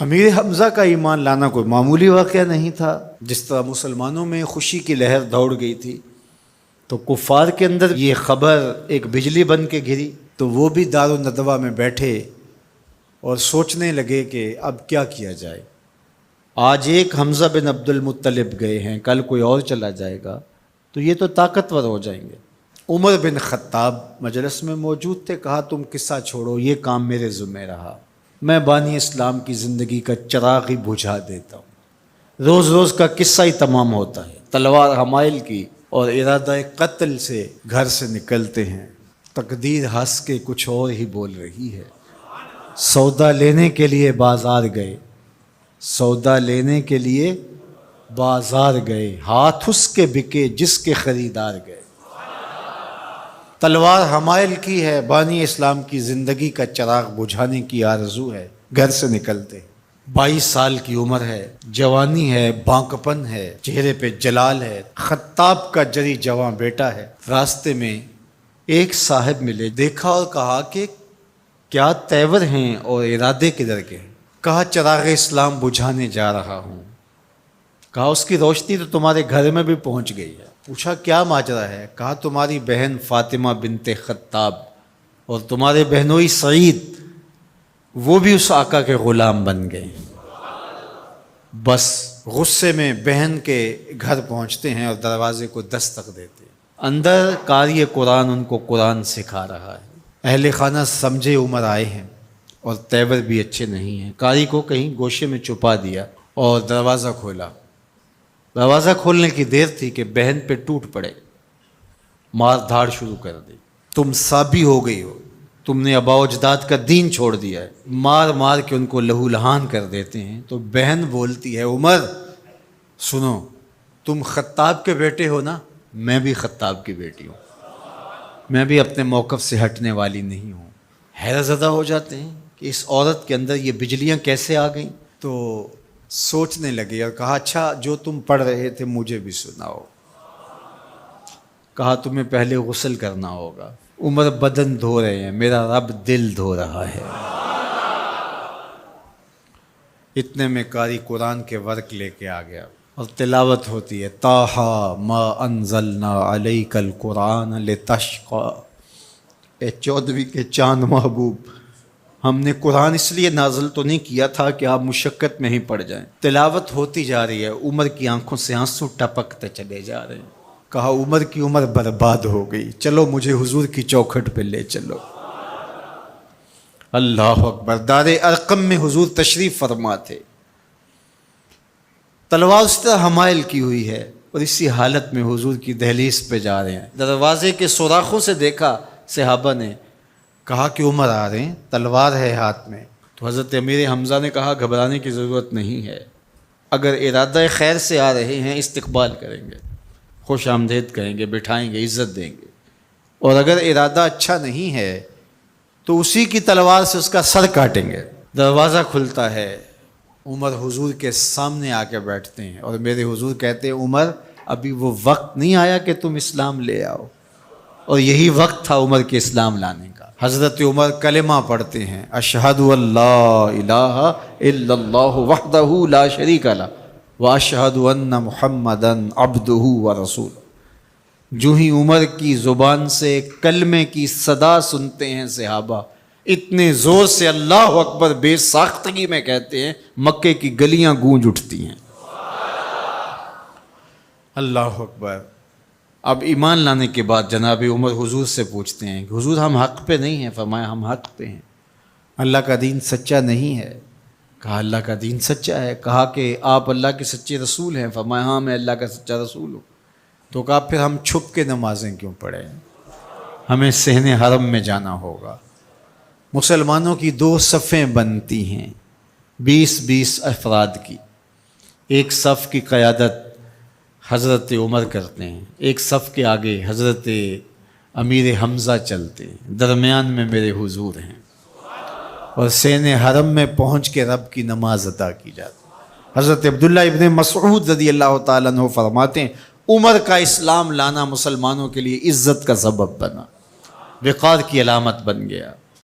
امیر حمزہ کا ایمان لانا کوئی معمولی واقعہ نہیں تھا۔ جس طرح مسلمانوں میں خوشی کی لہر دوڑ گئی تھی تو کفار کے اندر یہ خبر ایک بجلی بن کے گری، تو وہ بھی دار الندوہ میں بیٹھے اور سوچنے لگے کہ اب کیا کیا جائے۔ آج ایک حمزہ بن عبد المطلب گئے ہیں، کل کوئی اور چلا جائے گا تو یہ تو طاقتور ہو جائیں گے۔ عمر بن خطاب مجلس میں موجود تھے، کہا تم قصہ چھوڑو، یہ کام میرے ذمہ رہا، میں بانی اسلام کی زندگی کا چراغ ہی بجھا دیتا ہوں۔ روز روز کا قصہ ہی تمام ہوتا ہے، تلوار حمائل کی اور ارادہ قتل سے گھر سے نکلتے ہیں، تقدیر ہنس کے کچھ اور ہی بول رہی ہے۔ سودا لینے کے لیے بازار گئے، سودا لینے کے لیے بازار گئے، ہاتھ اس کے بکے جس کے خریدار گئے۔ تلوار حمائل کی ہے، بانی اسلام کی زندگی کا چراغ بجھانے کی آرزو ہے، گھر سے نکلتے 22 سال کی عمر ہے، جوانی ہے، بانکپن ہے، چہرے پہ جلال ہے، خطاب کا جری جواں بیٹا ہے۔ راستے میں ایک صاحب ملے، دیکھا اور کہا کہ کیا تیور ہیں اور ارادے کدھر کے ہیں؟ کہا چراغ اسلام بجھانے جا رہا ہوں۔ کہا اس کی روشنی تو تمہارے گھر میں بھی پہنچ گئی ہے۔ پوچھا کیا ماجرا ہے؟ کہا تمہاری بہن فاطمہ بنت خطاب اور تمہارے بہنوئی سعید وہ بھی اس آقا کے غلام بن گئے۔ بس غصے میں بہن کے گھر پہنچتے ہیں اور دروازے کو دستک دیتے ہیں۔ اندر قاری قرآن ان کو قرآن سکھا رہا ہے۔ اہل خانہ سمجھے عمر آئے ہیں اور تیور بھی اچھے نہیں ہیں، قاری کو کہیں گوشے میں چھپا دیا اور دروازہ کھولا۔ دروازہ کھولنے کی دیر تھی کہ بہن پہ ٹوٹ پڑے، مار دھاڑ شروع کر دی۔ تم سابی ہو گئی ہو، تم نے آباء و اجداد کا دین چھوڑ دیا ہے۔ مار مار کے ان کو لہو لہان کر دیتے ہیں۔ تو بہن بولتی ہے عمر سنو، تم خطاب کے بیٹے ہو نا، میں بھی خطاب کی بیٹی ہوں، میں بھی اپنے موقف سے ہٹنے والی نہیں ہوں۔ حیرت زدہ ہو جاتے ہیں کہ اس عورت کے اندر یہ بجلیاں کیسے آ گئیں؟ تو سوچنے لگے اور کہا اچھا جو تم پڑھ رہے تھے مجھے بھی سناؤ۔ کہا تمہیں پہلے غسل کرنا ہوگا۔ عمر بدن دھو رہے ہیں، میرا رب دل دھو رہا ہے۔ اتنے میں قاری قرآن کے ورق لے کے آ گیا اور تلاوت ہوتی ہے، طٰہٰ ما انزلنا علیک القرآن لتشقیٰ، اے 14ویں کے چاند محبوب، ہم نے قرآن اس لیے نازل تو نہیں کیا تھا کہ آپ مشقت میں ہی پڑ جائیں۔ تلاوت ہوتی جا رہی ہے، عمر کی آنکھوں سے آنسو ٹپکتے چلے جا رہے ہیں۔ کہا عمر کی عمر برباد ہو گئی، چلو مجھے حضور کی چوکھٹ پہ لے چلو۔ اللہ اکبر۔ دار ارقم میں حضور تشریف فرما تھے، تلوار اس طرح حمائل کی ہوئی ہے اور اسی حالت میں حضور کی دہلیز پہ جا رہے ہیں۔ دروازے کے سوراخوں سے دیکھا صحابہ نے، کہا کہ عمر آ رہے ہیں، تلوار ہے ہاتھ میں۔ تو حضرت امیر حمزہ نے کہا گھبرانے کی ضرورت نہیں ہے، اگر ارادہ خیر سے آ رہے ہیں استقبال کریں گے، خوش آمدید کہیں گے، بٹھائیں گے، عزت دیں گے، اور اگر ارادہ اچھا نہیں ہے تو اسی کی تلوار سے اس کا سر کاٹیں گے۔ دروازہ کھلتا ہے، عمر حضور کے سامنے آ کے بیٹھتے ہیں اور میرے حضور کہتے ہیں عمر ابھی وہ وقت نہیں آیا کہ تم اسلام لے آؤ، اور یہی وقت تھا عمر کے اسلام لانے کا۔ حضرت عمر کلمہ پڑھتے ہیں، اشہد ان لا الہ الا اللہ وحدہ لا شریک لہ واشہد ان محمدً عبدہ ورسولہ۔ جو ہی عمر کی زبان سے کلمے کی صدا سنتے ہیں صحابہ، اتنے زور سے اللہ اکبر بے ساختگی میں کہتے ہیں مکے کی گلیاں گونج اٹھتی ہیں۔ اللہ اکبر۔ اب ایمان لانے کے بعد جناب عمر حضور سے پوچھتے ہیں کہ حضور ہم حق پہ نہیں ہیں؟ فرمایا ہم حق پہ ہیں، اللہ کا دین سچا نہیں ہے؟ کہا اللہ کا دین سچا ہے۔ کہا کہ آپ اللہ کے سچے رسول ہیں؟ فرمایا ہاں میں اللہ کا سچا رسول ہوں۔ تو کہا پھر ہم چھپ کے نمازیں کیوں پڑھیں؟ ہمیں صحن حرم میں جانا ہوگا۔ مسلمانوں کی 2 صفیں بنتی ہیں، 20 افراد کی، ایک صف کی قیادت حضرت عمر کرتے ہیں، ایک صف کے آگے حضرت امیر حمزہ چلتے ہیں، درمیان میں میرے حضور ہیں، اور صحن حرم میں پہنچ کے رب کی نماز ادا کی جاتی ہے۔ حضرت عبداللہ ابن مسعود رضی اللہ تعالیٰ عنہ فرماتے ہیں عمر کا اسلام لانا مسلمانوں کے لیے عزت کا سبب بنا، وقار کی علامت بن گیا۔